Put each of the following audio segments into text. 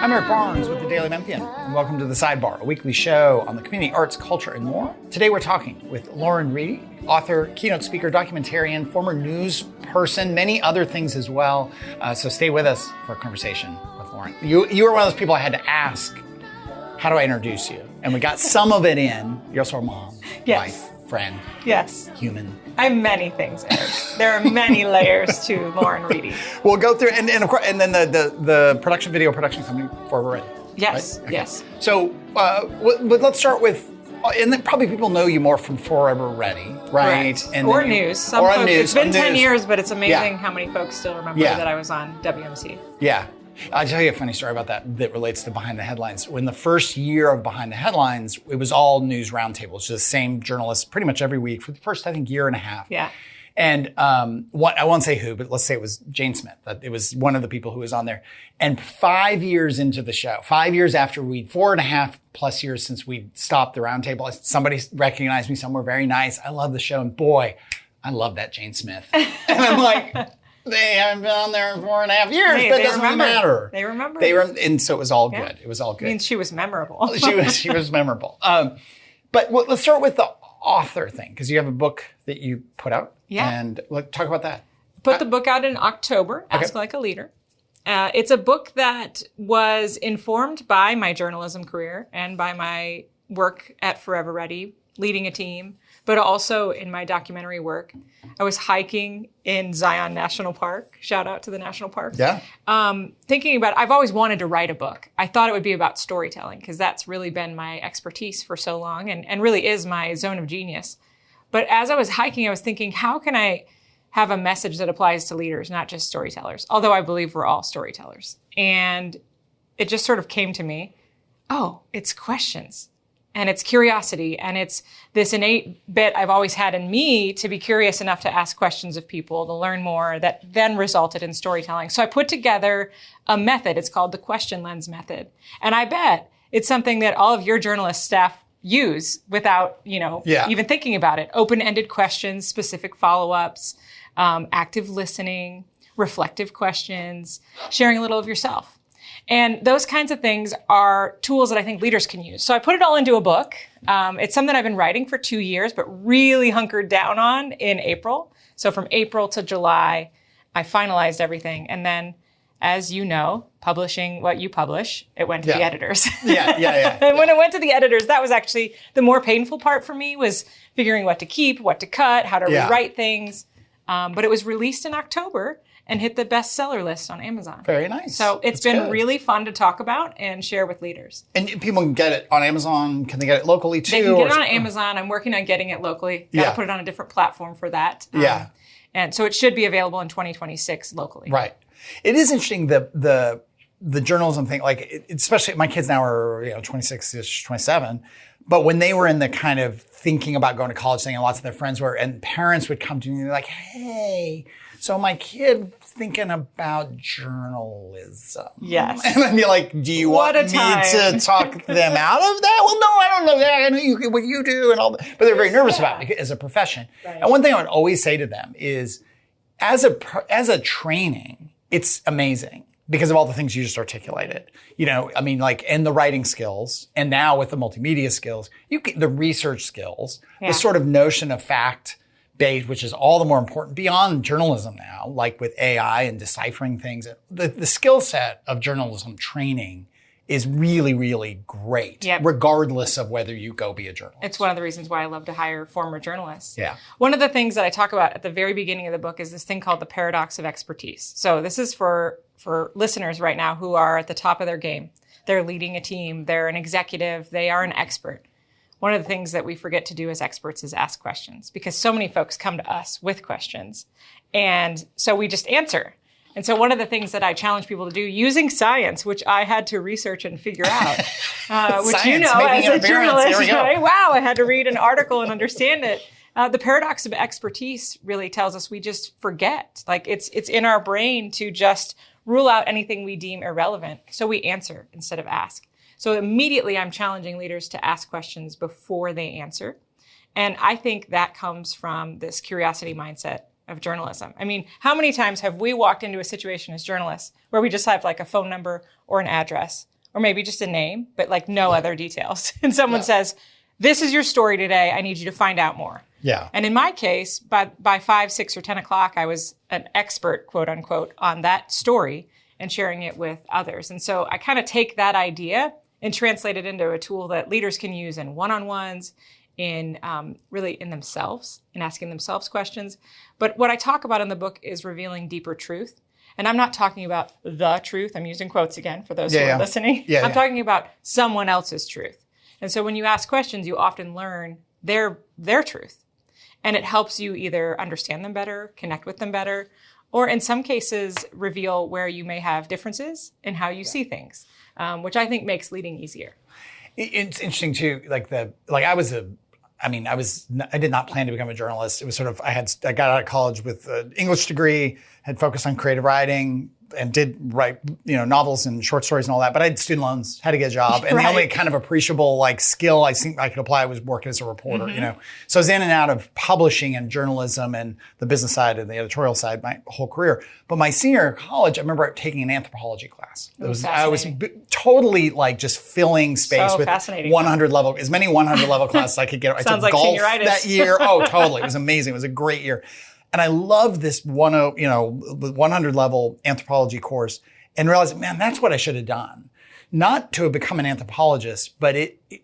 I'm Eric Barnes with the Daily Memphian, and welcome to The Sidebar, a weekly show on the community, arts, culture, and more. Today we're talking with Lauren Reedy, author, keynote speaker, documentarian, former news person, many other things as well. So stay with us for a conversation with Lauren. You were one of those people I had to ask, how do I introduce you? And we got some of it in. You're also a mom, yes. wife, friend, yes, human. I'm many things, Eric. There are many layers to Lauren Reedy. We'll go through, and of course, and then the video production company Forever Ready. Yes, right? Okay. yes. So, but let's start with, and then probably people know you more from Forever Ready, right? Correct. And or news. Some or folks, news. It's been 10 news. years, but it's amazing Yeah. how many folks still remember Yeah. that I was on WMC. Yeah. I'll tell you a funny story about that relates to Behind the Headlines. When the first year of Behind the Headlines, it was all news roundtables, the same journalists pretty much every week for the first, I think, year and a half. Yeah. And I won't say who, but let's say it was Jane Smith. It was one of the people who was on there. And 5 years into the show, 5 years after 4.5+ years since we stopped the roundtable, somebody recognized me somewhere very nice. I love the show. And boy, I love that Jane Smith. And I'm like, they haven't been on there in 4.5 years, Hey, but it they doesn't really remember. matter. They remember. And so it was all good. Yeah. It was all good. I mean, she was memorable. she was memorable. But let's start with the author thing, because you have a book that you put out. Yeah. And let's talk about that. Put the book out in October, Ask Like a Leader. It's a book that was informed by my journalism career and by my work at Forever Ready, leading a team, but also in my documentary work. I was hiking in Zion National Park. Shout out to the national park. Yeah. Thinking about, I've always wanted to write a book. I thought it would be about storytelling because that's really been my expertise for so long and really is my zone of genius. But as I was hiking, I was thinking, how can I have a message that applies to leaders, not just storytellers? Although I believe we're all storytellers. And it just sort of came to me, oh, it's questions. And it's curiosity. And it's this innate bit I've always had in me to be curious enough to ask questions of people, to learn more, that then resulted in storytelling. So I put together a method. It's called the question lens method. And I bet it's something that all of your journalist staff use without, even thinking about it. Open-ended questions, specific follow-ups, active listening, reflective questions, sharing a little of yourself. And those kinds of things are tools that I think leaders can use. So I put it all into a book. It's something I've been writing for 2 years, but really hunkered down on in April. So from April to July, I finalized everything. And then, as you know, publishing what you publish, it went to the editors. Yeah. And when it went to the editors, that was actually the more painful part for me, was figuring what to keep, what to cut, how to rewrite things. But it was released in October and hit the bestseller list on Amazon. Very nice. So it's been really fun to talk about and share with leaders. And people can get it on Amazon. Can they get it locally too? They can get it on Amazon. I'm working on getting it locally. Got to put it on a different platform for that. And so it should be available in 2026 locally. Right. It is interesting, the journalism thing, like, especially my kids now are 26-ish, 27. But when they were in the kind of thinking about going to college thing, and lots of their friends were, and parents would come to me and they're like, hey, so my kid thinking about journalism. Yes. And I'd be like, do you want me to talk them out of that? Well, no, I don't know that. I know what you do and all that. But they're very nervous about it as a profession. Right. And one thing I would always say to them is, as a training, it's amazing because of all the things you just articulated. And the writing skills, and now with the multimedia skills, the research skills, the sort of notion of fact-based, which is all the more important beyond journalism now, like with AI and deciphering things. The skill set of journalism training is really, really great, regardless of whether you go be a journalist. It's one of the reasons why I love to hire former journalists. Yeah. One of the things that I talk about at the very beginning of the book is this thing called the paradox of expertise. So this is for listeners right now who are at the top of their game. They're leading a team. They're an executive. They are an expert. One of the things that we forget to do as experts is ask questions, because so many folks come to us with questions. And so we just answer. And so one of the things that I challenge people to do using science, which I had to research and figure out, which science, as a journalist, right? Wow, I had to read an article and understand it. The paradox of expertise really tells us we just forget. Like it's in our brain to just rule out anything we deem irrelevant. So we answer instead of ask. So immediately I'm challenging leaders to ask questions before they answer. And I think that comes from this curiosity mindset of journalism. I mean, how many times have we walked into a situation as journalists where we just have like a phone number or an address or maybe just a name, but like no other details. And someone says, this is your story today. I need you to find out more. Yeah. And in my case, by 5, 6, or 10 o'clock, I was an expert, quote unquote, on that story and sharing it with others. And so I kind of take that idea and translate it into a tool that leaders can use in one-on-ones, in really in themselves, in asking themselves questions. But what I talk about in the book is revealing deeper truth. And I'm not talking about the truth. I'm using quotes again for those who are listening. I'm talking about someone else's truth. And so when you ask questions, you often learn their truth. And it helps you either understand them better, connect with them better, or in some cases, reveal where you may have differences in how you see things, which I think makes leading easier. It's interesting too, I did not plan to become a journalist. It was sort of, I got out of college with an English degree, had focused on creative writing, and did write, novels and short stories and all that. But I had student loans, had to get a job. And the only kind of appreciable skill I think I could apply was working as a reporter, So I was in and out of publishing and journalism and the business side and the editorial side my whole career. But my senior year of college, I remember taking an anthropology class. I was totally just filling space with 100 level, as many 100 level classes I could get. I took golf that year. Oh, totally. It was amazing. It was a great year. And I loved this 100 level anthropology course and realized, man, that's what I should have done. Not to have become an anthropologist, but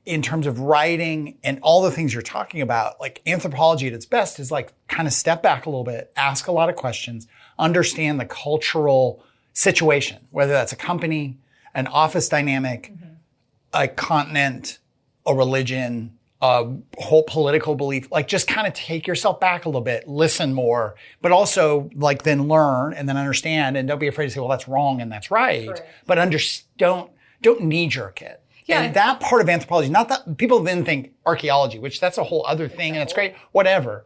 in terms of writing and all the things you're talking about, anthropology at its best is kind of step back a little bit, ask a lot of questions, understand the cultural situation, whether that's a company, an office dynamic, a continent, a religion, a whole political belief, just kind of take yourself back a little bit, listen more, but also then learn and then understand, and don't be afraid to say, well, that's wrong and that's right. But don't knee jerk it. Yeah. And that part of anthropology, not that people then think archaeology, which that's a whole other thing and it's great, whatever.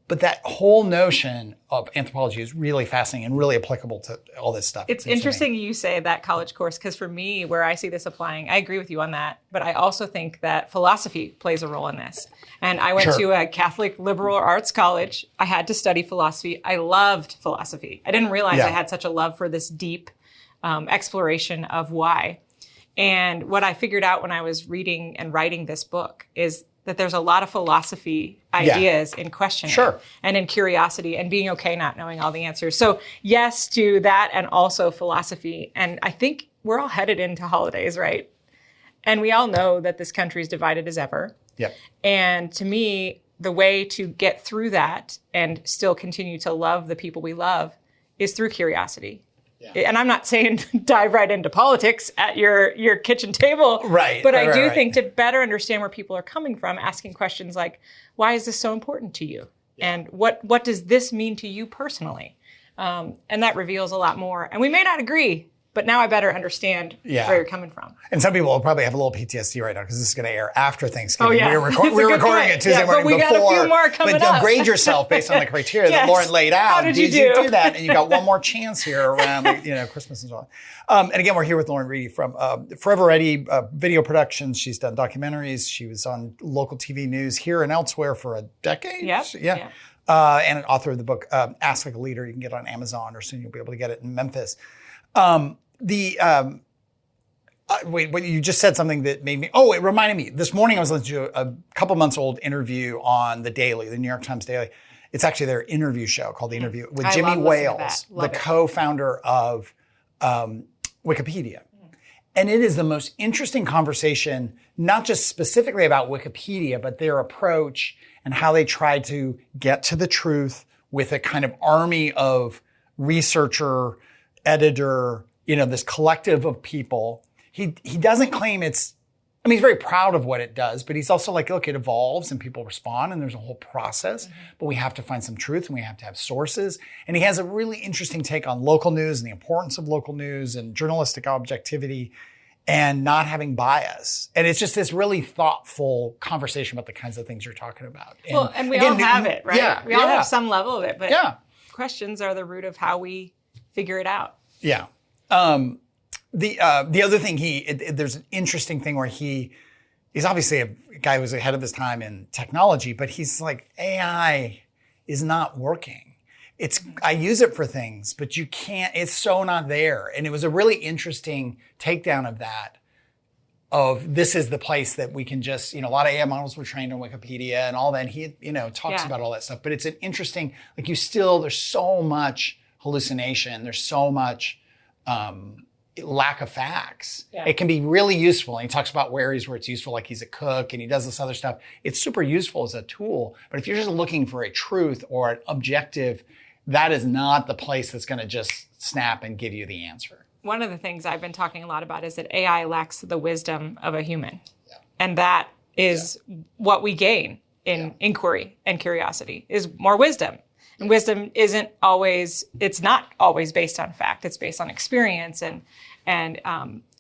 But that whole notion of anthropology is really fascinating and really applicable to all this stuff. It's interesting you say that college course, because for me, where I see this applying, I agree with you on that. But I also think that philosophy plays a role in this. And I went to a Catholic liberal arts college. I had to study philosophy. I loved philosophy. I didn't realize I had such a love for this deep exploration of why. And what I figured out when I was reading and writing this book is that there's a lot of philosophy ideas in questioning and in curiosity and being okay not knowing all the answers. So yes to that, and also philosophy. And I think we're all headed into holidays, right? And we all know that this country is divided as ever. Yep. And to me, the way to get through that and still continue to love the people we love is through curiosity. Yeah. And I'm not saying dive right into politics at your kitchen table. Right. But I do think to better understand where people are coming from, asking questions like, why is this so important to you? Yeah. And what does this mean to you personally? And that reveals a lot more. And we may not agree, but now I better understand where you're coming from. And some people will probably have a little PTSD right now because this is going to air after Thanksgiving. Oh, yeah. We're recording it Tuesday morning before. But we got a few more coming up. But grade yourself based on the criteria that Lauren laid out. How did you do that? And you got one more chance here around Christmas and so on. And again, we're here with Lauren Reedy from Forever Ready Video Productions. She's done documentaries. She was on local TV news here and elsewhere for a decade. Yeah. And an author of the book, Ask Like a Leader. You can get it on Amazon, or soon you'll be able to get it in Memphis. Wait, you just said something that made me, it reminded me. This morning I was listening to a couple months old interview on The Daily, the New York Times Daily. It's actually their interview show called The Interview with Jimmy Wales, the co-founder of Wikipedia. And it is the most interesting conversation, not just specifically about Wikipedia, but their approach and how they try to get to the truth with a kind of army of researcher, editor, this collective of people. He doesn't claim he's very proud of what it does, but he's also look, it evolves and people respond and there's a whole process, but we have to find some truth and we have to have sources. And he has a really interesting take on local news and the importance of local news and journalistic objectivity and not having bias. And it's just this really thoughtful conversation about the kinds of things you're talking about. And we all have it, right? Yeah, we all have some level of it, but questions are the root of how we figure it out. Yeah. The other thing there's an interesting thing where he's obviously a guy who was ahead of his time in technology, but he's like, AI is not working. I use it for things, but you can't, it's so not there. And it was a really interesting takedown of that of this is the place that we can just, a lot of AI models were trained on Wikipedia and all that. And he, talks about all that stuff. But it's an interesting, there's so much hallucination. There's so much lack of facts. Yeah. It can be really useful. And he talks about where it's useful, like he's a cook and he does this other stuff. It's super useful as a tool. But if you're just looking for a truth or an objective, that is not the place that's going to just snap and give you the answer. One of the things I've been talking a lot about is that AI lacks the wisdom of a human. Yeah. And that is what we gain in inquiry and curiosity, is more wisdom. And wisdom it's not always based on fact. It's based on experience and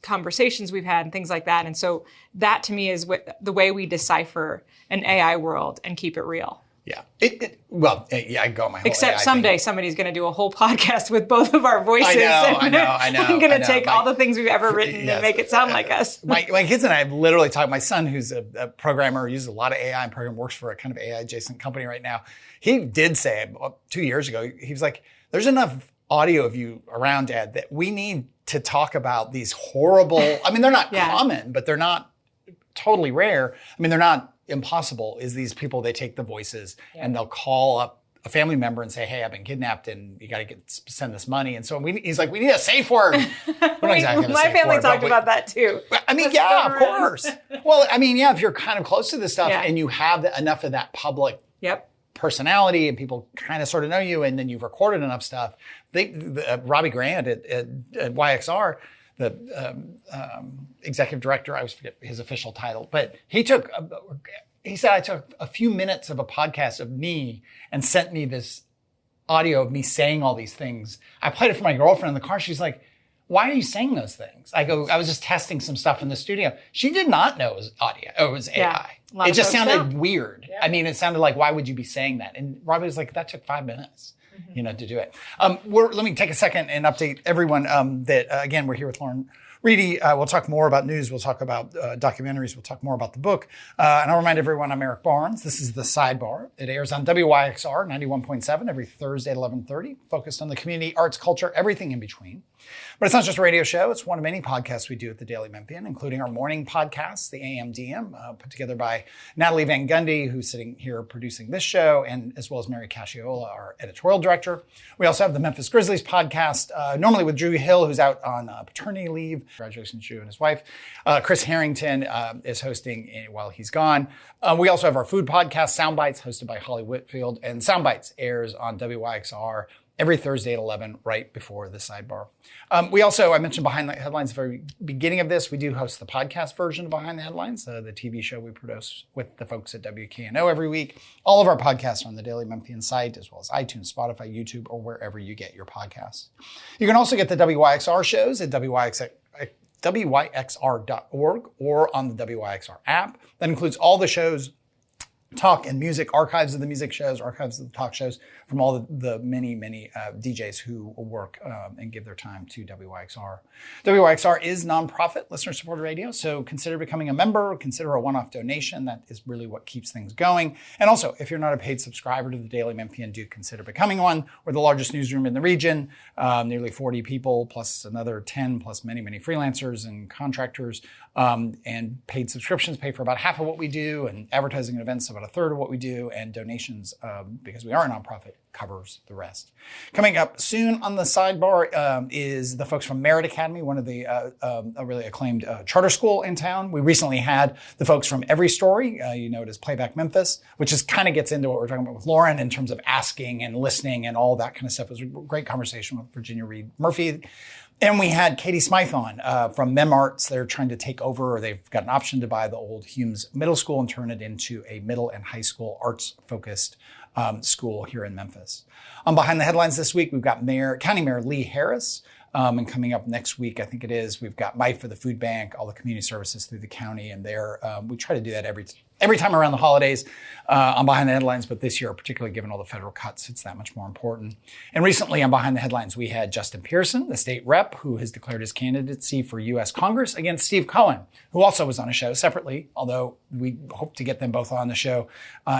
conversations we've had and things like that. And so that to me is the way we decipher an AI world and keep it real. Yeah. I go my whole Except AI someday thing. somebody's going to do a whole podcast with both of our voices. I know. I'm going to take all the things we've ever written and make it sound like us. My kids and I have literally talked. My son, who's a programmer, uses a lot of AI and works for a kind of AI adjacent company right now. He did say 2 years ago, he was like, there's enough audio of you around, Dad, that we need to talk about these horrible, they're not common, but they're not totally rare. They're not impossible. Is these people, they take the voices and they'll call up a family member and say, hey, I've been kidnapped and you got to send this money. And so he's like, we need a safe word. My family talked about that too. Of course. Well, if you're kind of close to this stuff and you have enough of that public personality and people kind of sort of know you and then you've recorded enough stuff. Robbie Grant at YXR, the executive director, I always forget his official title, but he said I took a few minutes of a podcast of me and sent me this audio of me saying all these things. I played it for my girlfriend in the car. She's like, why are you saying those things? I go, I was just testing some stuff in the studio. She did not know it was audio. It was AI. It just sounded weird. Yeah. It sounded like, why would you be saying that? And Robbie was like, that took 5 minutes. To do it. Let me take a second and update everyone that, again, we're here with Lauren Reedy. We'll talk more about news. We'll talk about documentaries. We'll talk more about the book. And I'll remind everyone I'm Eric Barnes. This is The Sidebar. It airs on WYXR 91.7 every Thursday at 11:30, focused on the community, arts, culture, everything in between. But it's not just a radio show. It's one of many podcasts we do at the Daily Memphian, including our morning podcast, the AMDM, put together by Natalie Van Gundy, who's sitting here producing this show, and as well as Mary Cacciola, our editorial director. We also have the Memphis Grizzlies podcast, normally with Drew Hill, who's out on paternity leave. Congratulations, Drew and his wife. Chris Harrington is hosting while he's gone. We also have our food podcast, Soundbites, hosted by Holly Whitfield, and Soundbites airs on WYXR every Thursday at 11, right before the sidebar. We also, I mentioned Behind the Headlines at the very beginning of this. We do host the podcast version of Behind the Headlines, the TV show we produce with the folks at WKNO every week. All of our podcasts are on the Daily Memphian site, as well as iTunes, Spotify, YouTube, or wherever you get your podcasts. You can also get the WYXR shows at WYXR.org or on the WYXR app. That includes all the shows, talk and music, archives of the music shows, archives of the talk shows from all the many DJs who work and give their time to WYXR. WYXR is nonprofit, listener-supported radio, so consider becoming a member, consider a one-off donation. That is really what keeps things going. And also, if you're not a paid subscriber to the Daily Memphian, do consider becoming one. We're the largest newsroom in the region, nearly 40 people, plus another 10, plus many freelancers and contractors. And paid subscriptions pay for about half of what we do, and advertising and events about a third of what we do, and donations, because we are a nonprofit, covers the rest. Coming up soon on the sidebar is the folks from Merit Academy, one of the a really acclaimed charter school in town. We recently had the folks from Every Story, you know it as Playback Memphis, which is kind of gets into what we're talking about with Lauren in terms of asking and listening and all that kind of stuff. It was a great conversation with Virginia Reed Murphy. And we had Katie Smythe on from Mem Arts. They're trying to take over, or they've got an option to buy the old Humes Middle School and turn it into a middle and high school arts-focused school here in Memphis. Behind the headlines this week, we've got County Mayor Lee Harris. And coming up next week, I think it is, we've got Mike for the food bank, all the community services through the county. And we try to do that every time around the holidays on Behind the Headlines. But this year, particularly given all the federal cuts, it's that much more important. And recently on Behind the Headlines, we had Justin Pearson, the state rep, who has declared his candidacy for U.S. Congress against Steve Cohen, who also was on a show separately, although we hope to get them both on the show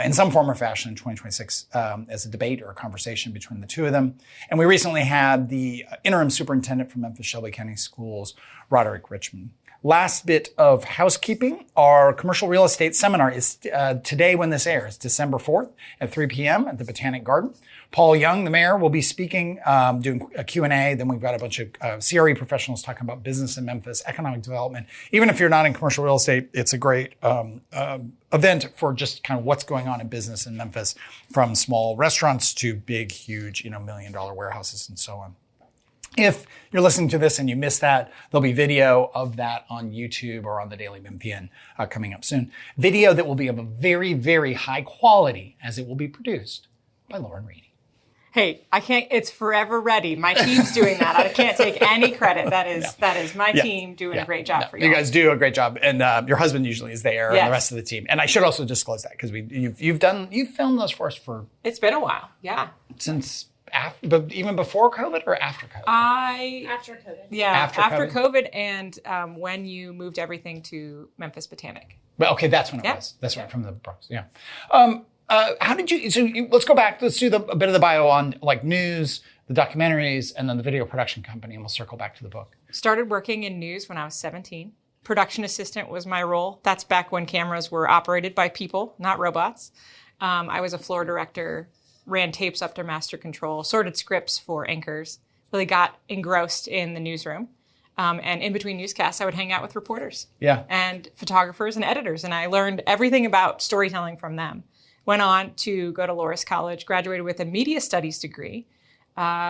in some form or fashion in 2026 as a debate or a conversation between the two of them. And we recently had the interim superintendent from Memphis Shelby County Schools, Roderick Richmond. Last bit of housekeeping. Our commercial real estate seminar is today when this airs, December 4th at 3 p.m. at the Botanic Garden. Paul Young, the mayor, will be speaking, doing a Q&A. Then we've got a bunch of CRE professionals talking about business in Memphis, economic development. Even if you're not in commercial real estate, it's a great event for just kind of what's going on in business in Memphis, from small restaurants to big, huge, $1 million warehouses and so on. If you're listening to this and you missed that, there'll be video of that on YouTube or on the Daily Memphian coming up soon. Video that will be of a very, very high quality, as it will be produced by Lauren Reedy. Hey, I can't, it's forever ready. My team's doing that. I can't take any credit. That is my team doing a great job for you. You guys do a great job. And your husband usually is there, and the rest of the team. And I should also disclose that, because you've filmed those for us for... It's been a while, yeah. Since... but even before COVID or after COVID? After COVID. Yeah, after COVID, and when you moved everything to Memphis Botanic. But okay, that's when it was. That's right, from the Bronx. Yeah. How did you? Let's go back. Let's do a bit of the bio on like news, the documentaries, and then the video production company, and we'll circle back to the book. Started working in news when I was 17. Production assistant was my role. That's back when cameras were operated by people, not robots. I was a floor director. Ran tapes up to master control, sorted scripts for anchors, really got engrossed in the newsroom. And in between newscasts, I would hang out with reporters and photographers and editors. And I learned everything about storytelling from them. Went on to go to Loras College, graduated with a media studies degree,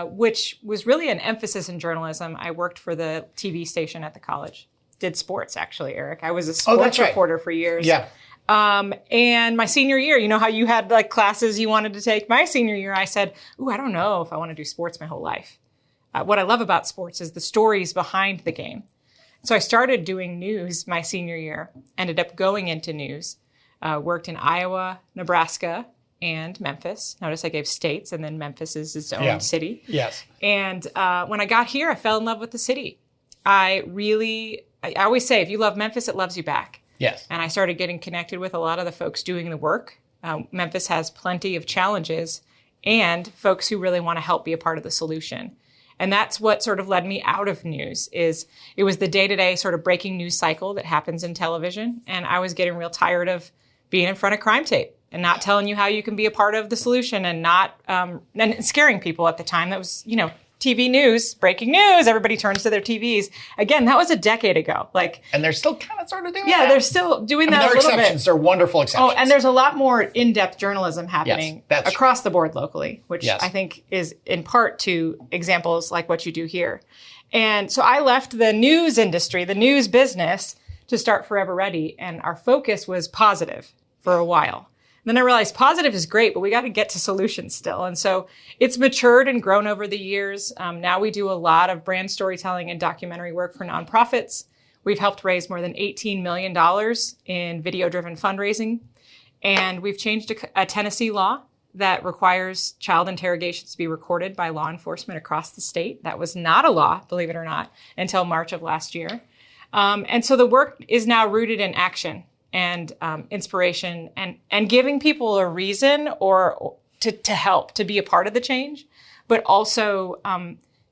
which was really an emphasis in journalism. I worked for the TV station at the college. Did sports, actually, Eric. I was a sports reporter for years. Yeah. And my senior year, you know how you had like classes you wanted to take? My senior year, I said, I don't know if I want to do sports my whole life. What I love about sports is the stories behind the game. So I started doing news my senior year, ended up going into news, worked in Iowa, Nebraska, and Memphis. Notice I gave states, and then Memphis is its own city. Yes. And when I got here, I fell in love with the city. I always say, if you love Memphis, it loves you back. Yes. And I started getting connected with a lot of the folks doing the work. Memphis has plenty of challenges and folks who really want to help be a part of the solution. And that's what sort of led me out of news. It was the day-to-day sort of breaking news cycle that happens in television. And I was getting real tired of being in front of crime tape and not telling you how you can be a part of the solution, and not and scaring people at the time. That was, TV news, breaking news, everybody turns to their TVs. Again, that was a decade ago. And they're still kind of sort of doing that. Yeah, they're still doing that a little exceptions. bit. They're wonderful exceptions. Oh, and there's a lot more in-depth journalism happening across the board locally, which I think is in part to examples like what you do here. And so I left the news industry, the news business, to start Forever Ready. And our focus was positive for a while. Then I realized positive is great, but we got to get to solutions still. And so it's matured and grown over the years. Now we do a lot of brand storytelling and documentary work for nonprofits. We've helped raise more than $18 million in video-driven fundraising. And we've changed a Tennessee law that requires child interrogations to be recorded by law enforcement across the state. That was not a law, believe it or not, until March of last year. And so the work is now rooted in action and inspiration, and giving people a reason or to help, to be a part of the change, but also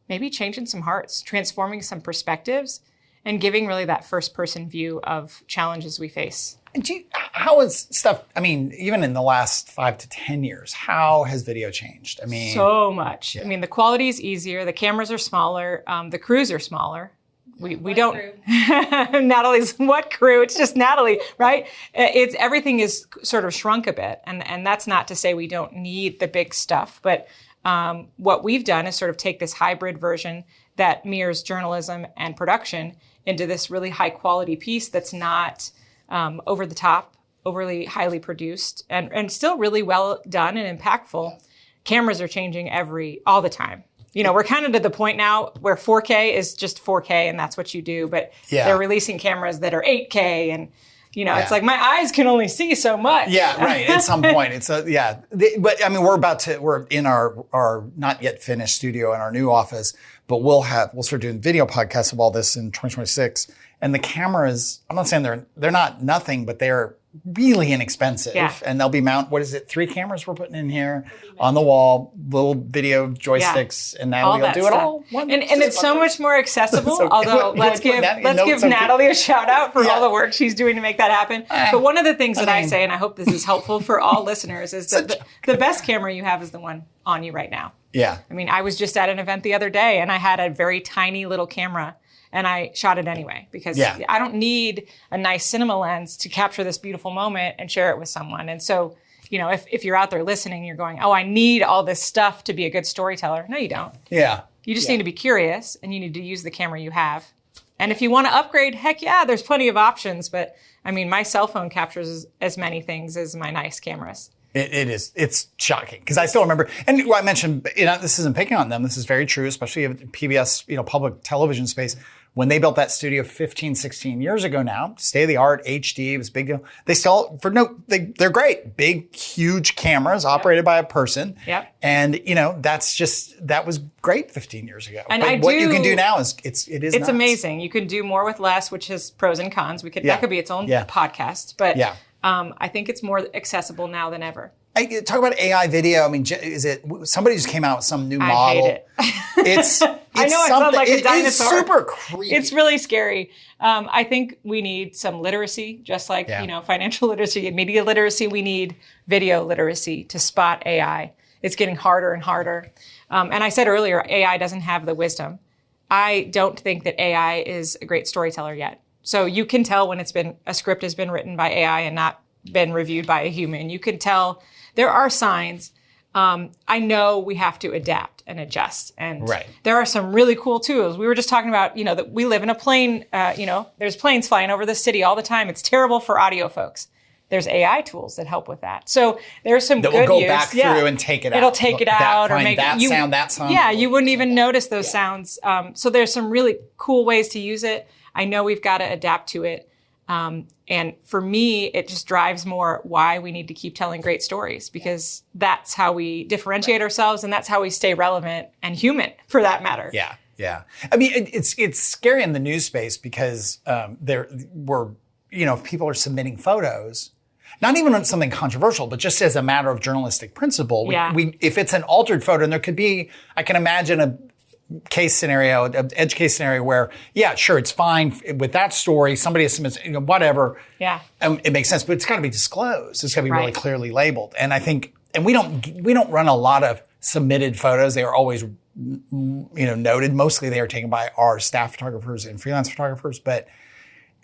maybe changing some hearts, transforming some perspectives, and giving really that first-person view of challenges we face. How is stuff, even in the last 5 to 10 years, how has video changed? So much. Yeah. The quality is easier. The cameras are smaller. The crews are smaller. We don't, Natalie's what crew? It's just Natalie, right? Everything is sort of shrunk a bit. And that's not to say we don't need the big stuff, but what we've done is sort of take this hybrid version that mirrors journalism and production into this really high quality piece that's not over the top, overly highly produced, and still really well done and impactful. Cameras are changing all the time. We're kind of to the point now where 4K is just 4K and that's what you do, but they're releasing cameras that are 8K and, it's like my eyes can only see so much. Yeah, right. At some point we're in our not yet finished studio in our new office, but we'll start doing video podcasts of all this in 2026. And the cameras, I'm not saying they're not nothing, but they're really inexpensive. Yeah. And they'll be 3 cameras we're putting in here on the wall, little video joysticks, and now we'll do it all. And it's so much more accessible. Although let's give Natalie a shout out for all the work she's doing to make that happen. But one of the things that I say, and I hope this is helpful for all listeners, is that the best camera you have is the one on you right now. Yeah. I mean, I was just at an event the other day and I had a very tiny little camera and I shot it anyway because I don't need a nice cinema lens to capture this beautiful moment and share it with someone. And so, you know, if you're out there listening, you're going, oh, I need all this stuff to be a good storyteller. No, you don't. Yeah. You just need to be curious and you need to use the camera you have. And if you want to upgrade, heck yeah, there's plenty of options. But I mean, my cell phone captures as many things as my nice cameras. It is. It's shocking because I still remember, and I mentioned, this isn't picking on them. This is very true, especially in PBS, public television space. When they built that studio 15, 16 years ago now, state of the art, HD, it was a big deal. They still, they're great. Big, huge cameras operated by a person. Yep. And, that was great 15 years ago. And but what you can do now is, it's nuts. Amazing. You can do more with less, which has pros and cons. That could be its own podcast. But I think it's more accessible now than ever. Talk about AI video. I mean, somebody just came out with some new model? I hate it. It's I know it sounds like a dinosaur. It's super creepy. It's really scary. I think we need some literacy, just like financial literacy and media literacy. We need video literacy to spot AI. It's getting harder and harder. And I said earlier, AI doesn't have the wisdom. I don't think that AI is a great storyteller yet. So you can tell when a script has been written by AI and not been reviewed by a human. You can tell there are signs. I know we have to adapt and adjust. And there are some really cool tools. We were just talking about, that we live in a plane, there's planes flying over the city all the time. It's terrible for audio folks. There's AI tools that help with that. So there's some good use. That will go back through and take it out. It'll take it out or make that sound. Yeah, you wouldn't even notice those sounds. So there's some really cool ways to use it. I know we've got to adapt to it. And for me, it just drives more why we need to keep telling great stories because that's how we differentiate ourselves and that's how we stay relevant and human for that matter. Yeah. Yeah. I mean, it's scary in the news space because, people are submitting photos, not even on something controversial, but just as a matter of journalistic principle. If it's an altered photo, and there could be, I can imagine an edge case scenario where, sure, it's fine with that story. Somebody submits, whatever. Yeah. It makes sense, but it's got to be disclosed. It's got to be really clearly labeled. And I think, and we don't run a lot of submitted photos. They are always, noted. Mostly they are taken by our staff photographers and freelance photographers, but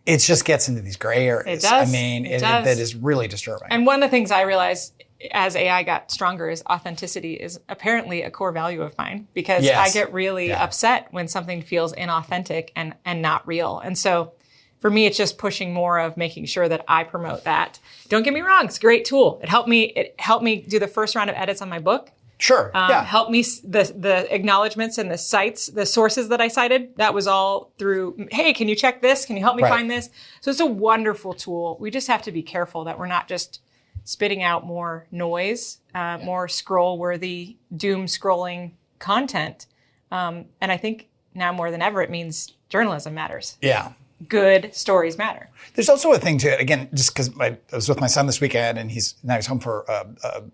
it just gets into these gray areas. It does. I mean, that is really disturbing. And one of the things I realized as AI got stronger is authenticity is apparently a core value of mine because I get really upset when something feels inauthentic and not real. And so for me, it's just pushing more of making sure that I promote that. Don't get me wrong. It's a great tool. It helped me do the first round of edits on my book. Sure. Helped me the acknowledgments and the sites, the sources that I cited. That was all through, hey, can you check this? Can you help me find this? So it's a wonderful tool. We just have to be careful that we're not just spitting out more noise, more scroll-worthy, doom-scrolling content. And I think now more than ever, it means journalism matters. Yeah. Good stories matter. There's also a thing to it, again, just because I was with my son this weekend and he's home for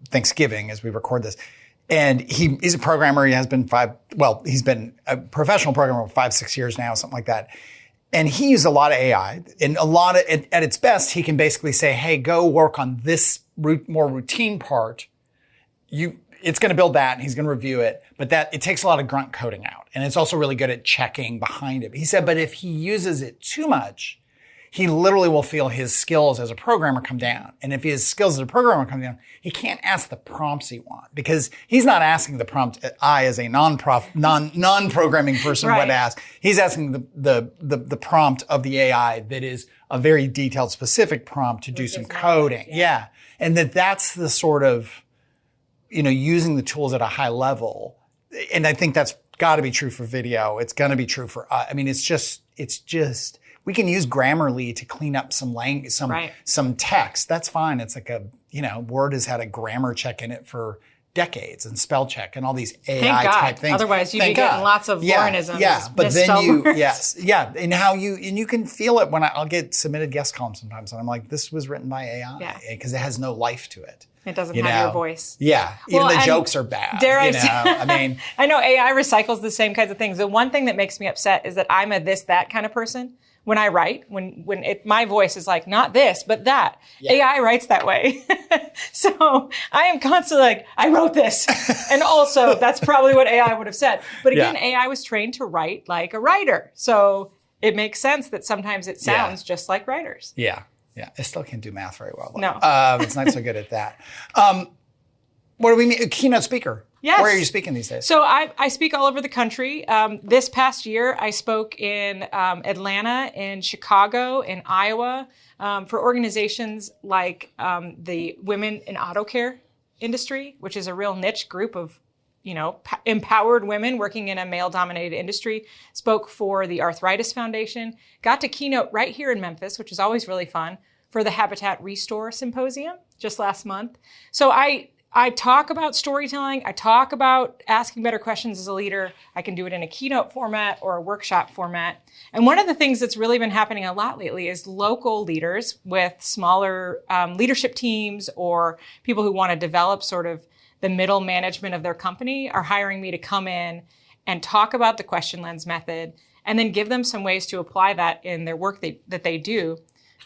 Thanksgiving as we record this. And he's a programmer. He's been a professional programmer for 5-6 years now, something like that. And he uses a lot of AI, and at its best, he can basically say, hey, go work on this more routine part. It's going to build that and he's going to review it, but it takes a lot of grunt coding out. And it's also really good at checking behind it. He said, but if he uses it too much, he literally will feel his skills as a programmer come down. And if his skills as a programmer come down, he can't ask the prompts he wants because he's not asking the prompt I as a non-programming person would ask. He's asking the prompt of the AI that is a very detailed, specific prompt to do some coding. Yeah. And that's the sort of, using the tools at a high level. And I think that's got to be true for video. It's going to be true for, it's just, we can use Grammarly to clean up some language, some text. That's fine. It's like Word has had a grammar check in it for decades and spell check and all these AI Thank God. type things. Otherwise, you'd be getting lots of Laurenisms. Yeah, but then you, and you can feel it when I'll get submitted guest columns sometimes, and I'm like, this was written by AI because it has no life to it. It doesn't have your voice. Yeah, even the jokes are bad. Dare I say? I mean, I know AI recycles the same kinds of things. The one thing that makes me upset is that I'm a this, that kind of person. When I write, my voice is like, not this, but that. Yeah. AI writes that way. So I am constantly like, I wrote this. And also, that's probably what AI would have said. But again, AI was trained to write like a writer. So it makes sense that sometimes it sounds just like writers. Yeah. Yeah. I still can't do math very well, though. No. It's not so good at that. What do we mean? A keynote speaker. Yes. Where are you speaking these days? So I speak all over the country. This past year, I spoke in Atlanta, in Chicago, in Iowa, for organizations like the Women in Auto Care industry, which is a real niche group of, empowered women working in a male-dominated industry. Spoke for the Arthritis Foundation. Got to keynote right here in Memphis, which is always really fun, for the Habitat Restore Symposium just last month. So I talk about storytelling. I talk about asking better questions as a leader. I can do it in a keynote format or a workshop format. And one of the things that's really been happening a lot lately is local leaders with smaller leadership teams or people who want to develop sort of the middle management of their company are hiring me to come in and talk about the question lens method and then give them some ways to apply that in their work that they do,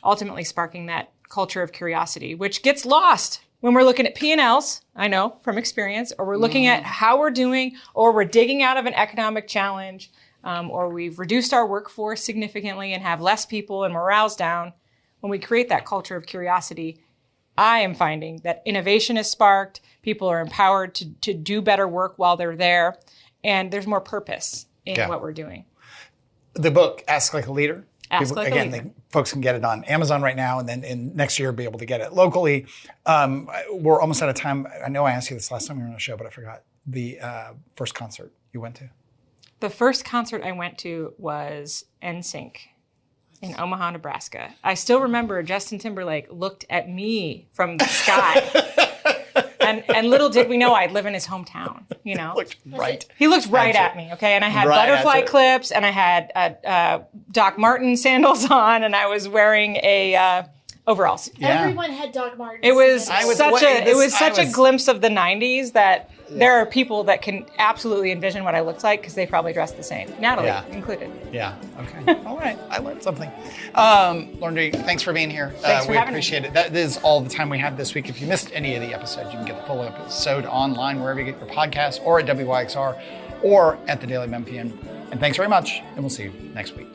ultimately sparking that culture of curiosity, which gets lost when we're looking at P&Ls, I know from experience, or we're looking at how we're doing, or we're digging out of an economic challenge, or we've reduced our workforce significantly and have less people and morale's down. When we create that culture of curiosity, I am finding that innovation is sparked, people are empowered to do better work while they're there, and there's more purpose in what we're doing. The book, Ask Like a Leader. Leader. Folks can get it on Amazon right now, and then next year be able to get it locally. We're almost out of time. I know I asked you this last time we were on the show, but I forgot. The first concert you went to? The first concert I went to was NSYNC in Omaha, Nebraska. I still remember Justin Timberlake looked at me from the sky. And little did we know I'd live in his hometown, He looked right at me, okay? And I had butterfly clips, and I had Doc Marten sandals on, and I was wearing overalls. Yeah. Everyone had Doc Martens. It was such a glimpse of the 90s that there are people that can absolutely envision what I looked like because they probably dressed the same. Natalie included. Yeah. Okay. All right. I learned something. Lauren, thanks for being here. Thanks for we having appreciate me. it. That is all the time we have this week. If you missed any of the episodes, you can get the full episode online wherever you get your podcasts, or at WYXR, or at the Daily Memphian. And thanks very much, and we'll see you next week.